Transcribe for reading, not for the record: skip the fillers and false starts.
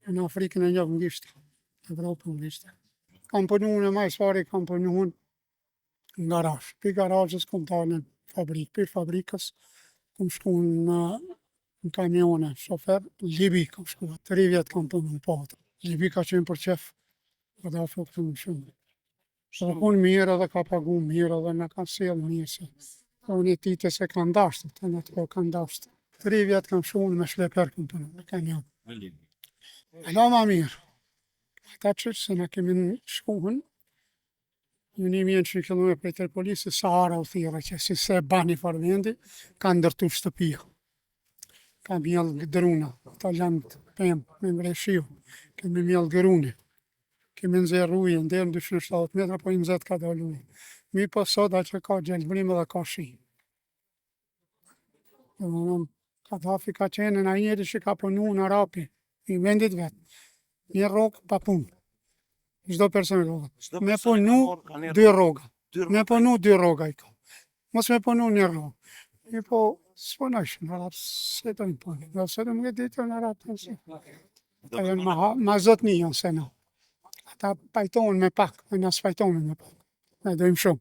Në Afrikën e njëjë ngishtë, Evropën ngishtë. Kam punu në majsfari, kam punu në garazh. Për garazhës kom dalë në fabrikë. Për fabrikës kom shku në kamione, shofer, Libi kam shku. 3 vjetë kam punu në patë. Libi ka qenë për qef, Gaddafi o këtë më shumë. Ka punë mirë edhe ka pagu mirë edhe në ka sjellë mirë se. Unë e tite se ka ndashtë, të në të ko ka ndashtë. 3 vjetë kam shku me shleper kam punu në kamion. E la ma mirë. Ata qështë se në kemi në shkuhën, në 100 km për Tripolisë, Sahara u thira që si se bani farvendi, ka ndërtu shtëpia. Ka mjellë druna, ata lanë të pëmë me mreshiu, kemi mjellë gruni. Kemi nëzirë ujë, ndërë 270 metra, po i nëzet ka dalë ujë. Mi po sot a që ka gjelbrim edhe ka shi. Gaddafi ka qenë në njëri që ka punu në Arapi, i vendit vetë. Një rogë pa punë. Çdo person rogë. Me punu 2 rroga. Me punu 2 rroga i ka. Mos me punu 1 rrogë. I po, s'punojsh në Arap, se të një punë. Dhe se të më këtë ditë në Arap të nësi. Ata janë ma zotni janë se në. Ata pajtohen me pak, me nësë pajtohen me pak. Ne dojmë shumë.